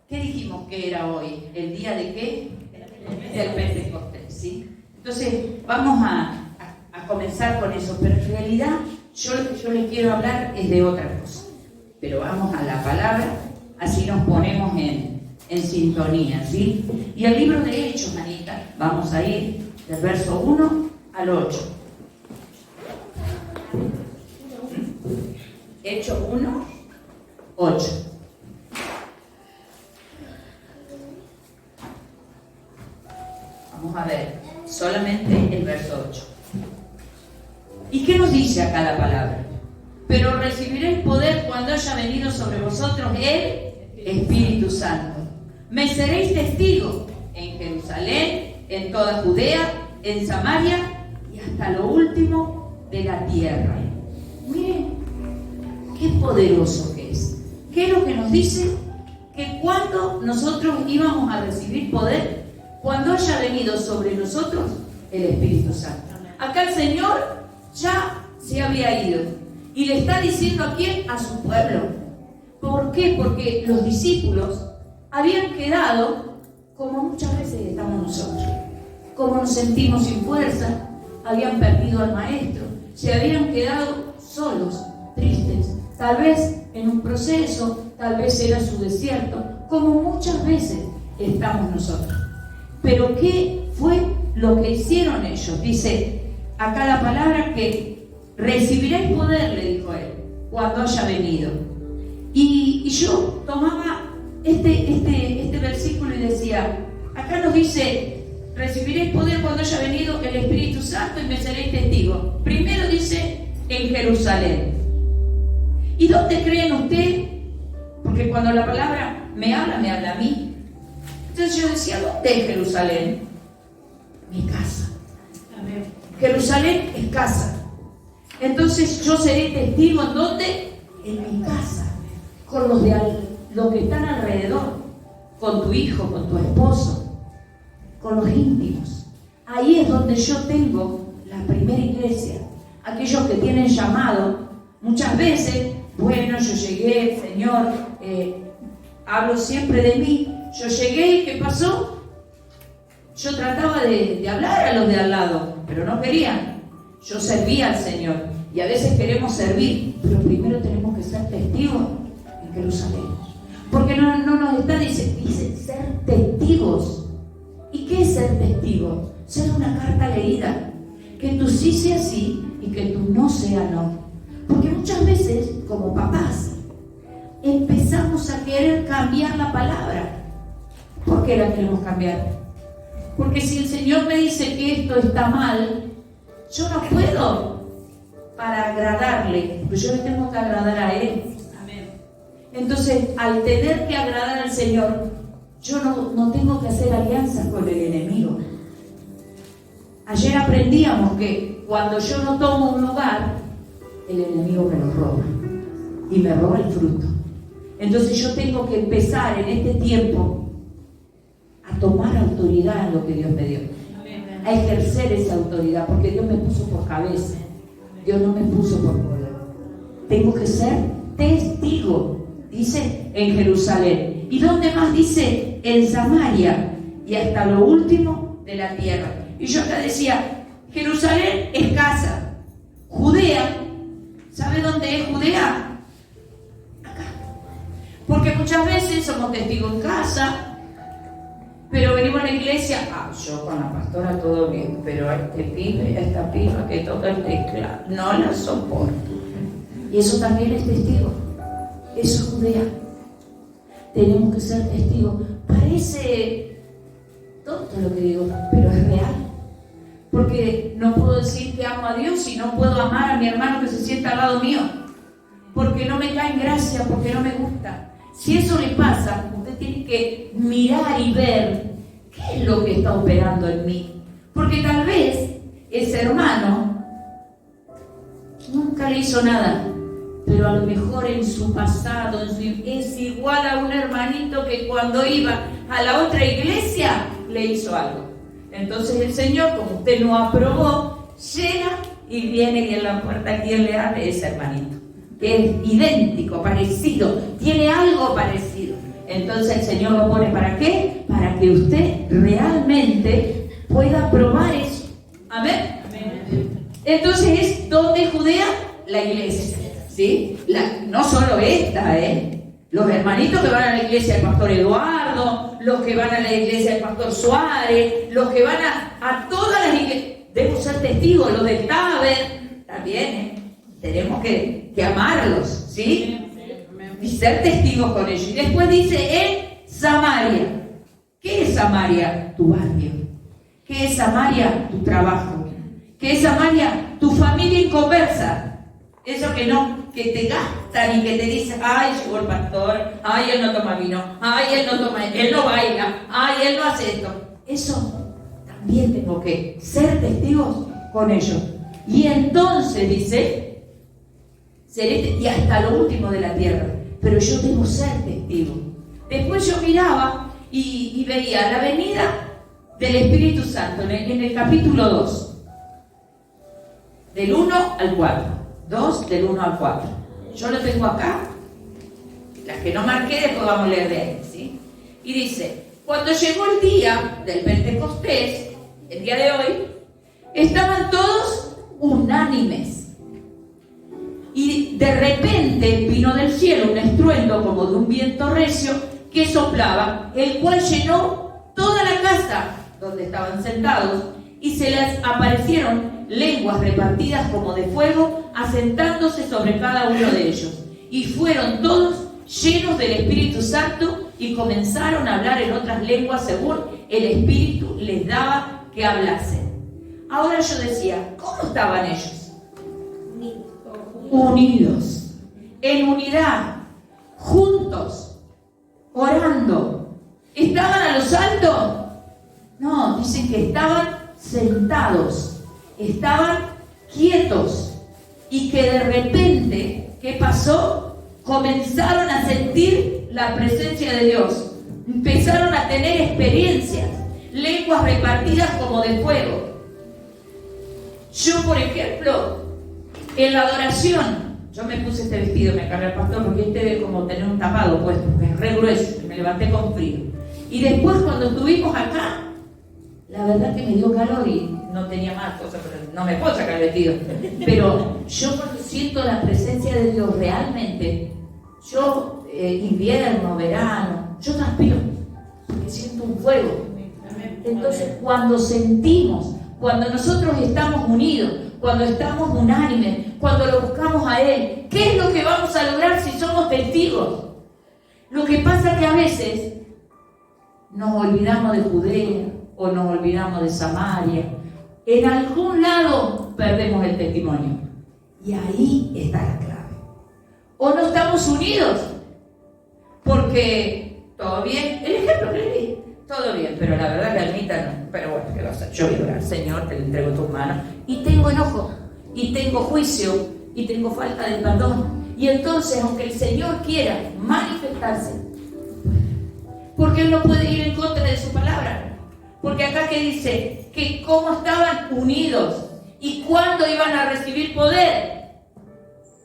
¿Qué dijimos que era hoy? ¿El día de qué? Del Pentecostés, ¿sí? Entonces, vamos a comenzar con eso, pero en realidad yo lo que yo les quiero hablar es de otra cosa. Pero vamos a la palabra, así nos ponemos en sintonía, ¿sí? Y el libro de Hechos, Anita, vamos a ir del verso 1 al 8. Hechos 1, 8. Vamos a ver solamente el verso 8. ¿Y qué nos dice acá la palabra? Pero recibiréis poder cuando haya venido sobre vosotros el Espíritu Santo. Me seréis testigos en Jerusalén, en toda Judea, en Samaria y hasta lo último de la tierra. Miren, qué poderoso que es. ¿Qué es lo que nos dice? Que cuando nosotros íbamos a recibir poder, cuando haya venido sobre nosotros el Espíritu Santo. Acá el Señor ya se había ido y le está diciendo a quién, a su pueblo. ¿Por qué? Porque los discípulos habían quedado como muchas veces estamos nosotros, como nos sentimos sin fuerza, habían perdido al maestro, se habían quedado solos, tristes, tal vez en un proceso, tal vez era su desierto, como muchas veces estamos nosotros. Pero ¿qué fue lo que hicieron ellos? Dice acá la palabra que recibiréis poder, le dijo él, cuando haya venido. Y yo tomaba este versículo y decía, acá nos dice, recibiréis poder cuando haya venido el Espíritu Santo y me seréis testigos. Primero dice, en Jerusalén. ¿Y dónde creen ustedes? Porque cuando la palabra me habla a mí. Entonces yo decía, ¿dónde es Jerusalén? Mi casa. Amén. Jerusalén es casa. Entonces yo seré testigo ¿en dónde? En mi casa. Con los que están alrededor. Con tu hijo, con tu esposo. Con los íntimos. Ahí es donde yo tengo la primera iglesia. Aquellos que tienen llamado. Muchas veces, bueno, yo llegué, Señor, hablo siempre de mí. Yo llegué y ¿qué pasó? Yo trataba de hablar a los de al lado, pero no querían. Yo servía al Señor y a veces queremos servir, pero primero tenemos que ser testigos en Jerusalén. Porque no nos está diciendo, dice ser testigos. ¿Y qué es ser testigo? Ser una carta leída. Que tu sí sea sí y que tu no sea no. Porque muchas veces, como papás, empezamos a querer cambiar la palabra. ¿Por qué la queremos cambiar? Porque si el Señor me dice que esto está mal, yo no puedo para agradarle, porque yo le tengo que agradar a Él. Amén. Entonces, al tener que agradar al Señor, yo no tengo que hacer alianzas con el enemigo. Ayer aprendíamos que cuando yo no tomo un lugar, el enemigo me lo roba y me roba el fruto. Entonces yo tengo que empezar en este tiempo a tomar autoridad en lo que Dios me dio, a ejercer esa autoridad, porque Dios me puso por cabeza, Dios no me puso por cola. Tengo que ser testigo, dice en Jerusalén. ¿Y dónde más dice? En Samaria y hasta lo último de la tierra. Y yo acá decía, Jerusalén es casa, Judea, ¿sabe dónde es Judea? Acá. Porque muchas veces somos testigos en casa, pero venimos a la iglesia, yo con la pastora todo bien, pero a este pibe, a esta piba que toca el teclado, no la soporto. Y eso también es testigo. Eso es Judea. Tenemos que ser testigos. Parece tonto lo que digo, pero es real. Porque no puedo decir que amo a Dios si no puedo amar a mi hermano que se sienta al lado mío. Porque no me cae en gracia, porque no me gusta. Si eso le pasa, usted tiene que mirar y ver qué es lo que está operando en mí. Porque tal vez ese hermano nunca le hizo nada, pero a lo mejor en su pasado es igual a un hermanito que cuando iba a la otra iglesia le hizo algo. Entonces el Señor, como usted no aprobó, llega y viene y en la puerta quien le abre ese hermanito, que es idéntico, parecido, tiene algo parecido. Entonces el Señor lo pone ¿para qué? Para que usted realmente pueda probar eso. Amén. Entonces es donde Judea la iglesia, ¿sí? No solo esta, los hermanitos que van a la iglesia del pastor Eduardo, los que van a la iglesia del pastor Suárez, los que van a todas las iglesias, debemos ser testigos, los de Taber, también, tenemos que amarlos, ¿sí? Y ser testigos con ellos. Y después dice en Samaria. ¿Qué es Samaria? Tu barrio. ¿Qué es Samaria? Tu trabajo. ¿Qué es Samaria? Tu familia inconversa. Eso que te gastan y que te dicen, ay, llegó el pastor, ay, él no toma vino, ay, él no baila, ay, él no hace esto. Eso también tengo que ser testigos con ellos. Y entonces dice, seré y hasta lo último de la tierra. Pero yo debo ser testigo. Después yo miraba y veía la venida del Espíritu Santo en el capítulo 2, del 1 al 4. 2 del 1 al 4. Yo lo tengo acá. Las que no marqué, después vamos a leer de ahí, ¿sí? Y dice, cuando llegó el día del Pentecostés, el día de hoy, estaban todos unánimes. Y de repente vino del cielo un estruendo como de un viento recio que soplaba, el cual llenó toda la casa donde estaban sentados, y se les aparecieron lenguas repartidas como de fuego, asentándose sobre cada uno de ellos. Y fueron todos llenos del Espíritu Santo y comenzaron a hablar en otras lenguas según el Espíritu les daba que hablasen. Ahora yo decía, ¿cómo estaban ellos? Unidos, en unidad, juntos, orando. ¿Estaban a los altos? No, dicen que estaban sentados, estaban quietos, y que de repente, ¿qué pasó? Comenzaron a sentir la presencia de Dios, empezaron a tener experiencias, lenguas repartidas como de fuego. Yo, por ejemplo, en la adoración, yo me puse este vestido, me cargué el pastor, porque este debe como tener un tapado puesto, porque es re grueso, me levanté con frío. Y después cuando estuvimos acá, la verdad que me dio calor y no tenía más cosas, pero no me puedo sacar el vestido. Pero yo cuando siento la presencia de Dios realmente, yo invierno, verano, yo transpiro, porque siento un fuego. Entonces cuando sentimos, cuando nosotros estamos unidos, cuando estamos unánimes, cuando lo buscamos a Él, ¿qué es lo que vamos a lograr si somos testigos? Lo que pasa es que a veces nos olvidamos de Judea o nos olvidamos de Samaria. En algún lado perdemos el testimonio. Y ahí está la clave. O no estamos unidos, porque todo bien, el ejemplo que le di, todo bien, pero la verdad que Almita no. Pero bueno, ¿qué va a hacer? Yo voy a orar, Señor, te lo entrego en tus manos. Y tengo enojo, y tengo juicio, y tengo falta de perdón. Y entonces, aunque el Señor quiera manifestarse, porque Él no puede ir en contra de su palabra. Porque acá que dice que cómo estaban unidos y cuándo iban a recibir poder,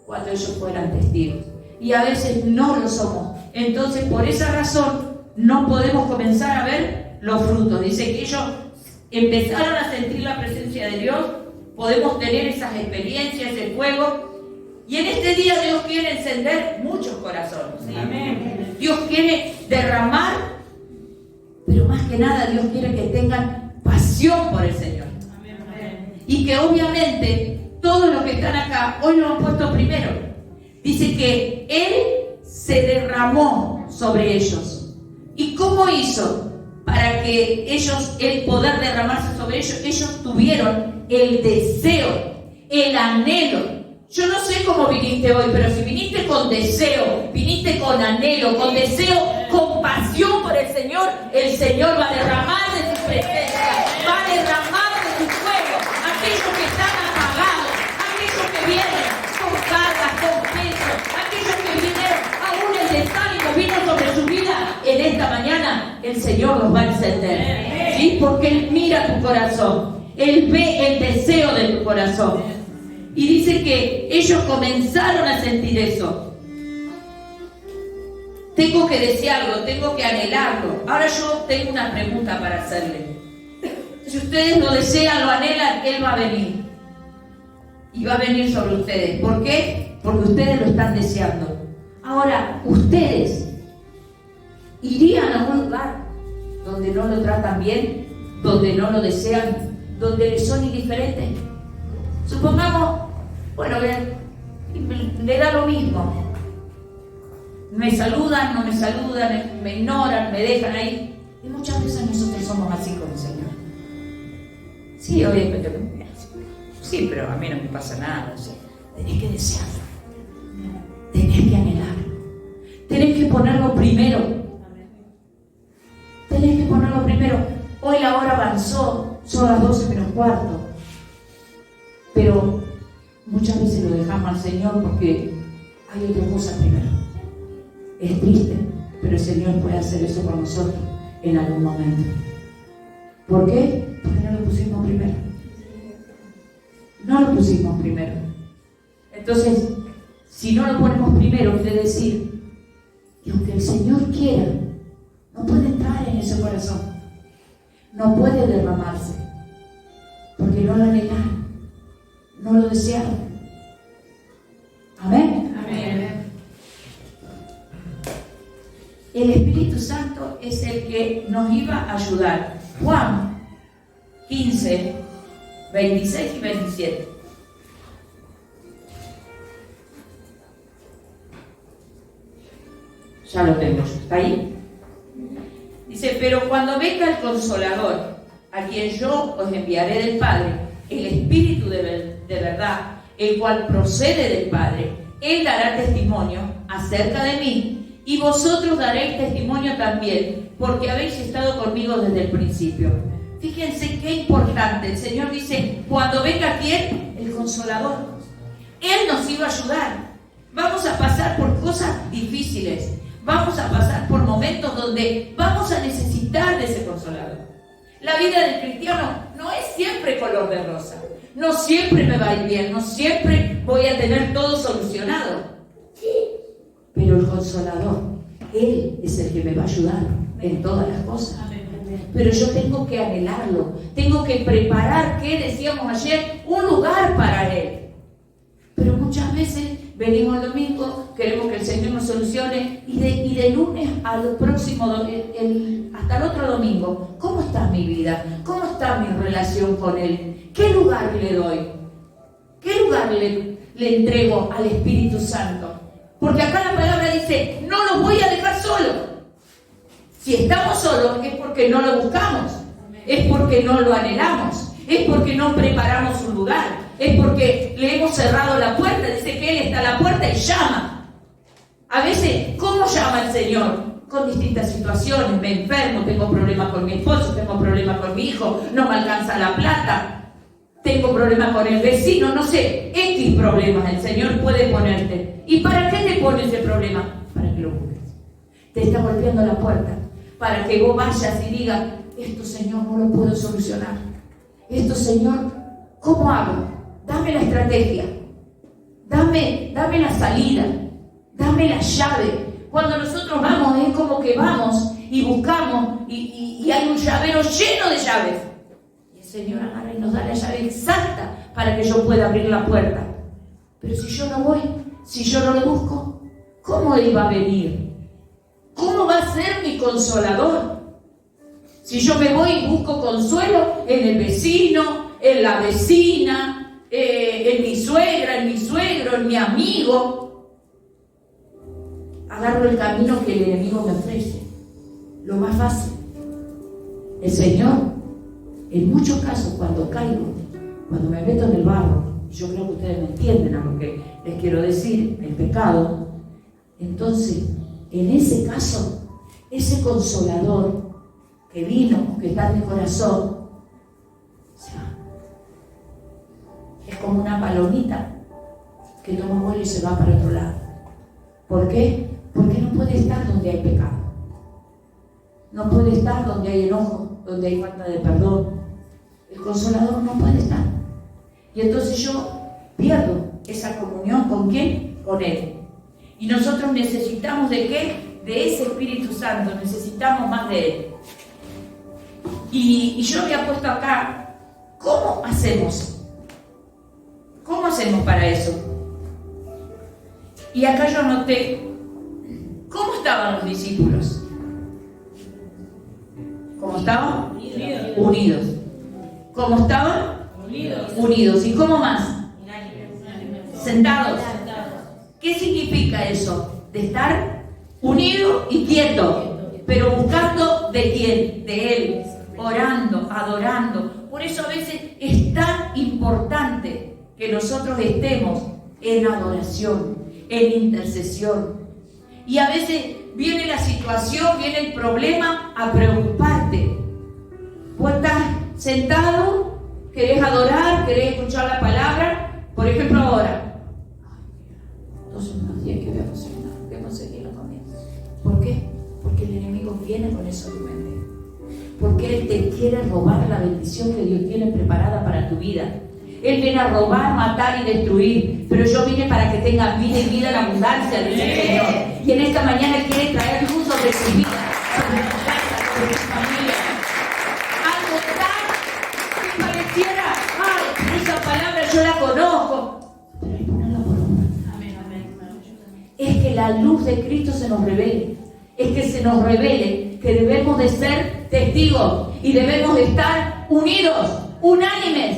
cuando ellos fueran testigos. Y a veces no lo somos. Entonces, por esa razón, no podemos comenzar a ver los frutos. Dice que ellos empezaron a sentir la presencia de Dios, podemos tener esas experiencias, ese fuego. Y en este día Dios quiere encender muchos corazones. Amén. Dios quiere derramar, pero más que nada Dios quiere que tengan pasión por el Señor. Amén. Y que obviamente todos los que están acá hoy lo han puesto primero. Dice que Él se derramó sobre ellos. ¿Y cómo hizo? Para que ellos, el poder derramarse sobre ellos, ellos tuvieron el deseo, el anhelo. Yo no sé cómo viniste hoy, pero si viniste con deseo, viniste con anhelo, con deseo, con pasión por el Señor va a derramar de su presencia, va a derramar de su fuego. Aquellos que están apagados, aquellos que vienen con cargas, con peso, aquellos que vinieron, aún el desánimo vino sobre su vida, en esta mañana el Señor los va a encender. ¿Sí? Porque Él mira tu corazón, Él ve el deseo de tu corazón. Y dice que ellos comenzaron a sentir eso. tengo que desearlo, tengo que anhelarlo. Ahora yo tengo una pregunta para hacerle. Si ustedes lo desean, lo anhelan, Él va a venir. Y va a venir sobre ustedes. ¿Por qué? Porque ustedes lo están deseando. Ahora, ustedes irían a un lugar donde no lo tratan bien, donde no lo desean, donde les son indiferentes. Supongamos, bueno, le da lo mismo. Me saludan, no me saludan, me ignoran, me dejan ahí. Y muchas veces nosotros somos así con el Señor. Sí, obviamente. Sí, pero a mí no me pasa nada. ¿Sí? Tenés que desearlo. Tenés que anhelarlo. Tenés que ponerlo primero. Tenés que ponerlo primero. Hoy la hora avanzó, son las 12 menos cuarto. Pero muchas veces lo dejamos al Señor porque hay otra cosa primero. Es triste, pero el Señor puede hacer eso por nosotros en algún momento. ¿Por qué? Porque no lo pusimos primero. No lo pusimos primero. Entonces, si no lo ponemos primero, quiere decir que aunque el Señor quiera, no puede entrar en ese corazón. No puede derramarse. Porque no lo anhelaron. No lo desearon. Amén. Amén. El Espíritu Santo es el que nos iba a ayudar. Juan 15, 26 y 27. Ya lo tengo, ¿está ahí? Dice, pero cuando venga el Consolador, a quien yo os enviaré del Padre, el Espíritu de verdad, el cual procede del Padre, Él dará testimonio acerca de mí, y vosotros daréis testimonio también, porque habéis estado conmigo desde el principio. Fíjense qué importante. El Señor dice, cuando venga ¿quién? El Consolador. Él nos iba a ayudar. Vamos a pasar por cosas difíciles. Vamos a pasar por momentos donde vamos a necesitar de ese Consolador. La vida del cristiano no es siempre color de rosa. No siempre me va a ir bien. No siempre voy a tener todo solucionado. Pero el Consolador, Él es el que me va a ayudar en todas las cosas. Pero yo tengo que anhelarlo. Tengo que preparar, ¿qué decíamos ayer? Un lugar para Él. Pero muchas veces venimos el domingo, queremos que el Señor nos solucione y de lunes al próximo, hasta el otro domingo, ¿cómo está mi vida? ¿Cómo está mi relación con Él? ¿Qué lugar le doy? ¿Qué lugar le entrego al Espíritu Santo? Porque acá la palabra dice, no los voy a dejar solos. Si estamos solos es porque no lo buscamos, es porque no lo anhelamos, es porque no preparamos un lugar, es porque le hemos cerrado la puerta. Dice que Él está a la puerta y llama. A veces, ¿cómo llama el Señor? Con distintas situaciones. Me enfermo, tengo problemas con mi esposo, tengo problemas con mi hijo, no me alcanza la plata, tengo problemas con el vecino, no sé, X problemas el Señor puede ponerte. ¿Y para qué te pone ese problema? Para que lo busques. Te está golpeando la puerta para que vos vayas y digas, esto Señor no lo puedo solucionar. Esto Señor, ¿cómo hago? Dame la estrategia. Dame la salida. Dame la llave. Cuando nosotros vamos, es como que vamos y buscamos y hay un llavero lleno de llaves. Y el Señor agarra y nos da la llave exacta para que yo pueda abrir la puerta. Pero si yo no voy, si yo no lo busco, ¿cómo Él va a venir? ¿Cómo va a ser mi consolador? Si yo me voy y busco consuelo en el vecino, en la vecina, en mi suegra, en mi suegro, en mi amigo, agarro el camino que el enemigo me ofrece, lo más fácil. El Señor, en muchos casos, cuando caigo, cuando me meto en el barro, yo creo que ustedes me entienden a lo que les quiero decir, el pecado, entonces, en ese caso, ese consolador que vino, que está en mi corazón, se va. Es como una palomita que toma vuelo y se va para otro lado. ¿Por qué? Porque no puede estar donde hay pecado. No puede estar donde hay enojo, donde hay falta de perdón. El consolador no puede estar. Y entonces yo pierdo esa comunión. ¿Con quién? Con Él. Y nosotros necesitamos ¿de qué? de ese Espíritu Santo, necesitamos más de Él. Y yo había puesto acá, ¿cómo hacemos? ¿Cómo hacemos para eso? Y acá yo anoté, ¿cómo estaban los discípulos? ¿Cómo estaban? Unidos. ¿Cómo estaban? Unidos. ¿Y cómo más? Sentados. ¿Qué significa eso? De estar unido y quieto, pero buscando de quién, de Él, orando, adorando. Por eso a veces es tan importante que nosotros estemos en adoración, en intercesión. Y a veces viene la situación, viene el problema a preocuparte. Vos estás sentado, querés adorar, querés escuchar la palabra. Por ejemplo ahora, 12:10, ¿qué voy a cocinar? ¿Qué conseguí la comida? ¿Por qué? Porque el enemigo viene con eso en tu mente. Porque Él te quiere robar la bendición que Dios tiene preparada para tu vida. Él viene a robar, matar y destruir. Pero yo vine para que tengas vida y vida en abundancia, dice el Señor. Y en esta mañana Él quiere traer luz sobre tu vida, sobre tu casa, sobre tu familia. Algo tan que pareciera, ay, esa palabra yo la conozco. Pero hay que ponerla por obra. Es que la luz de Cristo se nos revele. Es que se nos revele que debemos de ser testigos y debemos de estar unidos, unánimes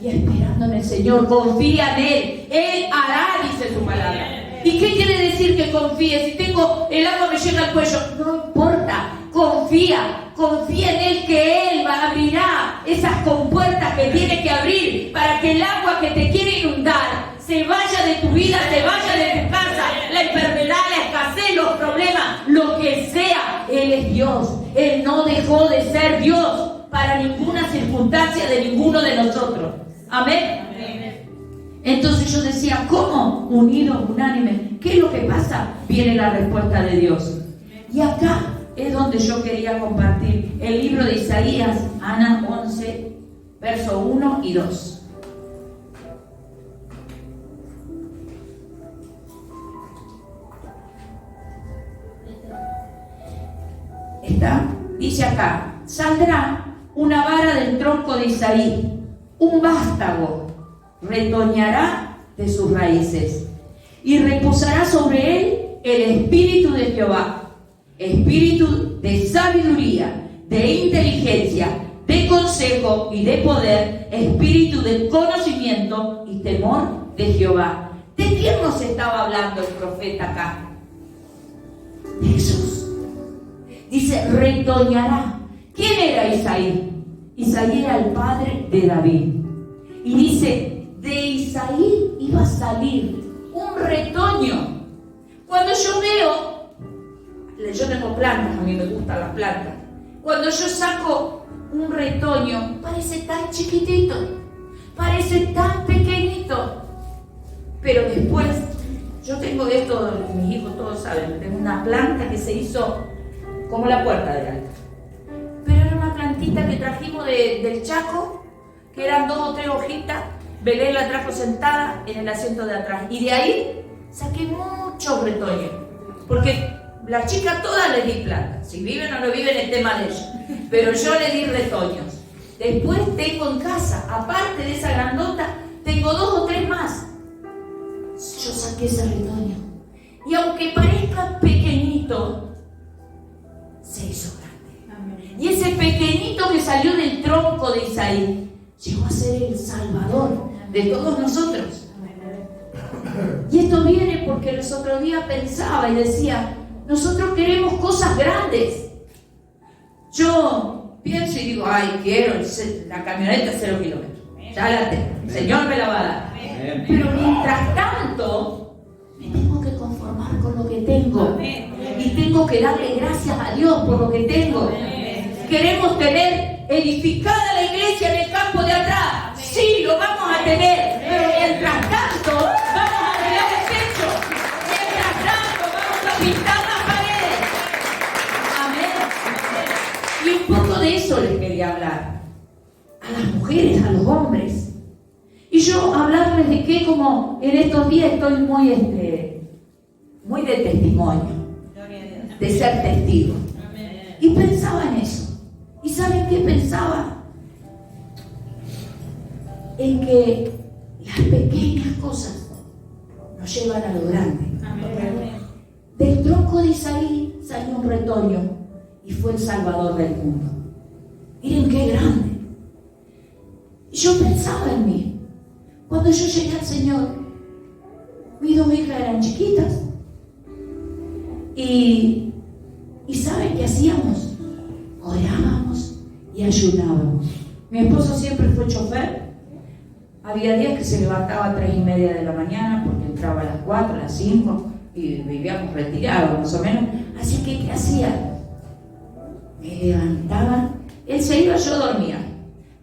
y esperando en el Señor. Confía en Él. Él hará, dice su palabra. ¿Y qué quiere decir que confíe? Si tengo el agua me llega al cuello, no importa. Confía en Él, que Él abrirá esas compuertas que tiene que abrir para que el agua que te quiere inundar se vaya de tu vida, se vaya de tu casa, la enfermedad, la escasez, los problemas, lo que sea. Él es Dios. Él no dejó de ser Dios para ninguna circunstancia de ninguno de nosotros. Amén. Entonces yo decía, ¿cómo? Unidos, unánimes. ¿Qué es lo que pasa? Viene la respuesta de Dios. Y acá es donde yo quería compartir el libro de Isaías, Ana 11, verso 1 y 2. Dice acá, saldrá una vara del tronco de Isaí, un vástago retoñará de sus raíces y reposará sobre él el espíritu de Jehová, espíritu de sabiduría, de inteligencia, de consejo y de poder, espíritu de conocimiento y temor de Jehová. ¿De quién nos estaba hablando el profeta acá? De Jesús. Dice, retoñará. ¿Quién era Isaí? Isaí era el padre de David. Y dice, de Isaí iba a salir un retoño. Cuando yo veo, yo tengo plantas, a mí me gustan las plantas. Cuando yo saco un retoño, parece tan chiquitito, parece tan pequeñito. Pero después, yo tengo esto, mis hijos todos saben, tengo una planta que se hizo como la puerta del altar. Pero era una plantita que trajimos del Chaco, que eran 2 o 3 hojitas. Belén la trajo sentada en el asiento de atrás. Y de ahí saqué muchos retoños. Porque las chicas todas les di plantas. Si viven o no viven, el tema de ellas. Pero yo le di retoños. Después tengo en casa, aparte de esa grandota, tengo 2 o 3 más. Yo saqué ese retoño. Y aunque parezca pequeñito, se hizo grande. Y ese pequeñito que salió del tronco de Isaí llegó a ser el Salvador de todos nosotros. Y esto viene porque los otros días pensaba y decía, nosotros queremos cosas grandes. Yo pienso y digo, ay, quiero la camioneta 0 kilómetros. Ya la tengo, el Señor me la va a dar. Pero mientras tanto, me tengo que conformar con lo que tengo. Y tengo que darle gracias a Dios por lo que tengo. Queremos tener edificada la iglesia en el campo de atrás. Sí, lo vamos a tener. Pero mientras tanto, vamos a arreglar el techo. Mientras tanto, vamos a pintar las paredes. Amén. Y un poco de eso les quería hablar. A las mujeres, a los hombres. Y yo hablarles de que como en estos días estoy muy de testimonio. de ser testigo. Y pensaba en eso. ¿Y saben qué pensaba? En que las pequeñas cosas nos llevan a lo grande. Del tronco de Isaí salió un retoño y fue el Salvador del mundo. Miren qué grande. Y yo pensaba en mí. Cuando yo llegué al Señor, mis 2 hijas eran chiquitas. Y ¿saben qué hacíamos? Orábamos y ayunábamos. Mi esposo siempre fue chofer. Había días que se levantaba a 3:30 de la mañana porque entraba a las 4, a las 5 y vivíamos retirados más o menos. Así que, ¿qué hacía? Me levantaba, él se iba, yo dormía.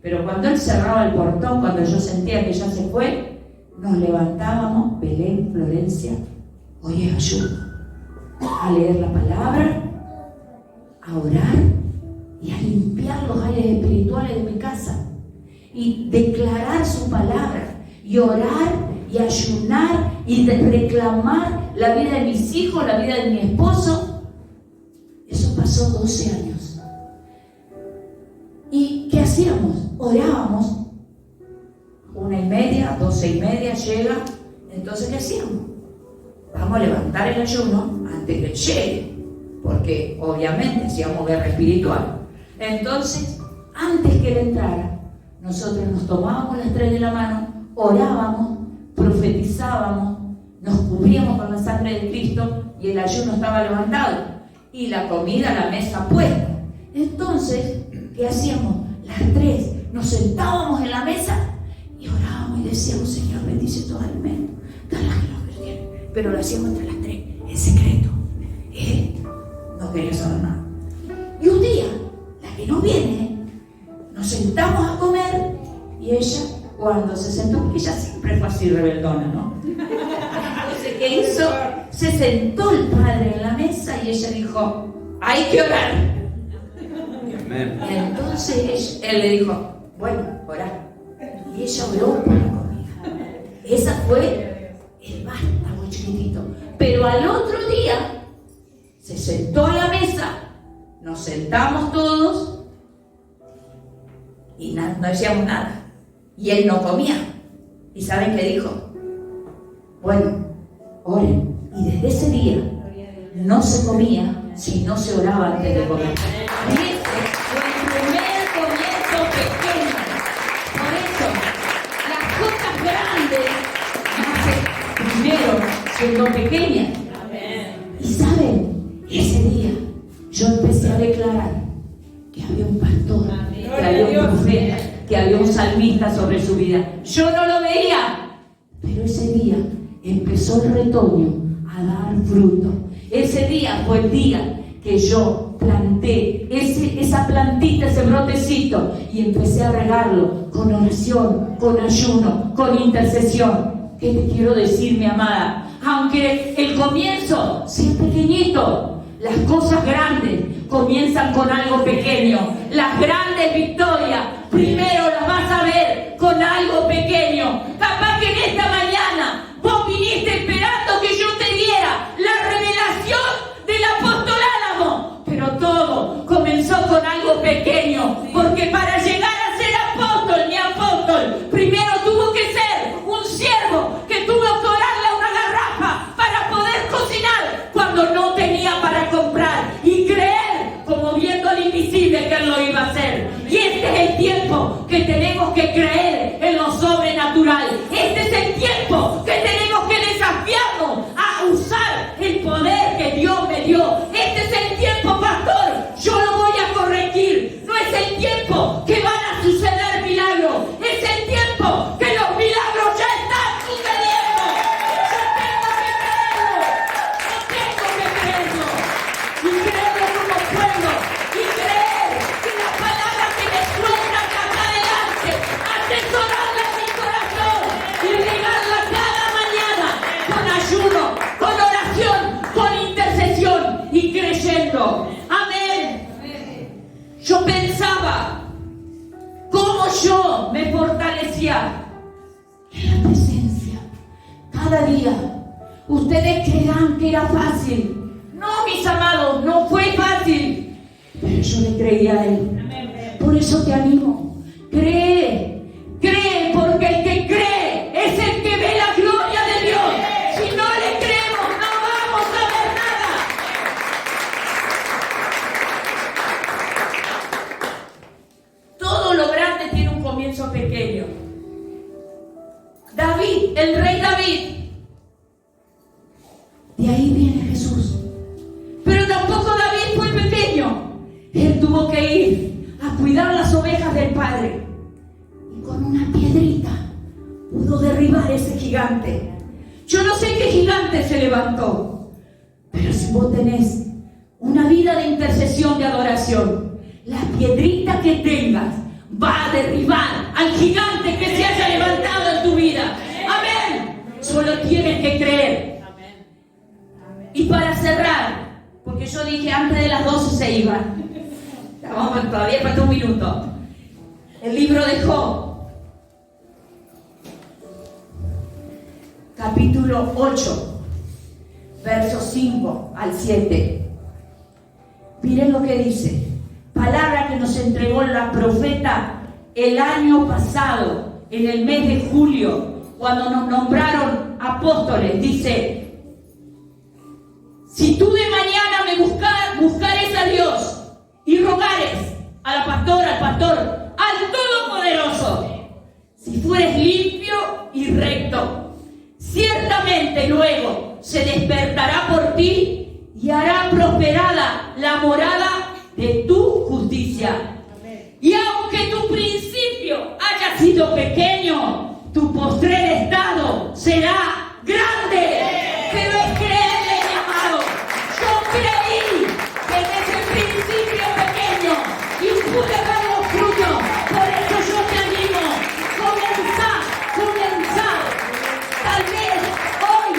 Pero cuando él cerraba el portón, cuando yo sentía que ya se fue, nos levantábamos, Belén, Florencia, hoy es ayuno, a leer la palabra, a orar y a limpiar los aires espirituales de mi casa y declarar su palabra y orar y ayunar y reclamar la vida de mis hijos, la vida de mi esposo. Eso pasó 12 años. ¿Y qué hacíamos? Orábamos. 1:30, 12:30 llega. Entonces, ¿qué hacíamos? Vamos a levantar el ayuno antes que llegue, porque obviamente hacíamos guerra espiritual. Entonces, antes que él entrara, nosotros nos tomábamos las 3 de la mano, orábamos, profetizábamos, nos cubríamos con la sangre de Cristo y el ayuno estaba levantado y la comida a la mesa puesta. Entonces, ¿qué hacíamos? Las 3 nos sentábamos en la mesa y orábamos y decíamos: Señor, bendice todo el alimento, dale a los que tienen. Pero lo hacíamos entre las 3, en secreto. Él no quería saber nada. Y un día, la que no viene, nos sentamos a comer y ella, cuando se sentó, ella siempre fue así rebeldona, ¿no? Entonces, ¿qué hizo? Se sentó el padre en la mesa y ella dijo: hay que orar. Entonces él le dijo: bueno, orá. Y ella oró por la comida. Esa fue el vástago chiquitito. Pero al otro día se sentó a la mesa, nos sentamos todos y no decíamos nada. Y él no comía. ¿Y saben qué dijo? Bueno, oren. Y desde ese día no se comía si no se oraba antes de comer. Siendo pequeña. Y saben, ese día yo empecé a declarar que había un pastor, que había un profeta, que había un salmista sobre su vida. Yo no lo veía, pero ese día empezó el retoño a dar fruto. Ese día fue el día que yo planté esa plantita, ese brotecito, y empecé a regarlo con oración, con ayuno, con intercesión. ¿Qué te quiero decir, mi amada? Aunque el comienzo sea pequeñito, las cosas grandes comienzan con algo pequeño. Las grandes victorias primero las vas a ver con algo pequeño. Capaz que en esta mañana vos viniste esperando que yo te diera la revelación del apóstol Álamo, pero todo comenzó con algo pequeño, porque para llegar a ser apóstol, mi apóstol, primero tuvo que ser un siervo que tuvo que orarle a una garrafa para poder cocinar cuando no tenía para comprar, y creer, como viendo al invisible, que él lo iba a hacer. Y este es el tiempo que tenemos que creer en lo sobrenatural. Este es el tiempo que tenemos que desafiarnos a usar el poder que Dios me dio. Este es el tiempo, pastor, yo lo voy a corregir. No es el tiempo que van a suceder milagros, es el tiempo que los milagros ya están sucediendo. Yo tengo que creerlo, y creerlo como pueblo, y creer que las palabras que me sueltan acá adelante, atesorarlas en mi corazón y regarlas cada mañana con ayuno, con oración, con intercesión y creyendo. Amén. Yo pensaba cómo yo me fortalecía en la presencia cada día. Ustedes creerán que era fácil. No, mis amados, no fue fácil, pero yo le creí a Él. Por eso te animo, cree, porque el que cree es el que ve la gloria de Dios. Si no le creemos, no vamos a ver nada. Todo lo grande tiene un comienzo pequeño. David, el rey David, de ahí viene Jesús. Pero tampoco David fue pequeño. Él tuvo que ir a cuidar las ovejas del Padre. Y con una piedrita pudo derribar ese gigante. Yo no sé qué gigante se levantó. Pero si vos tenés una vida de intercesión, de adoración, la piedrita que tengas va a derribar al gigante que se haya levantado en tu vida. Amén. Solo tienes que creer. Y para cerrar, porque yo dije antes de las 12 se iban. Vamos, todavía falta un minuto. El libro de Job, capítulo 8, versos 5 al 7. Miren lo que dice. Palabra que nos entregó la profeta el año pasado, en el mes de julio, cuando nos nombraron apóstoles. Dice: si tú de mañana me buscares a Dios y rogares a la pastora, al pastor, al Todopoderoso, si fueres limpio y recto, ciertamente luego se despertará por ti y hará prosperada la morada de tu justicia. Y aunque tu principio haya sido pequeño, tu postrer estado será grande. Pero es creerle, mi amado. Yo creí que en ese principio pequeño y pude ver los frutos. Por eso yo te animo. Comenzá. Tal vez hoy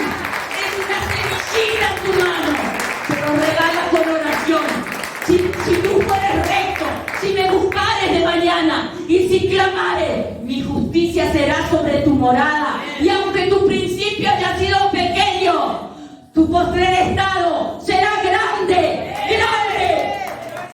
es una semillita en tu mano, pero regala con oración. Si tú fueres recto, si me buscares de mañana y si clamares, mi justicia será sobre tu morada. Y aunque tu principio haya sido pequeño, tu postrer estado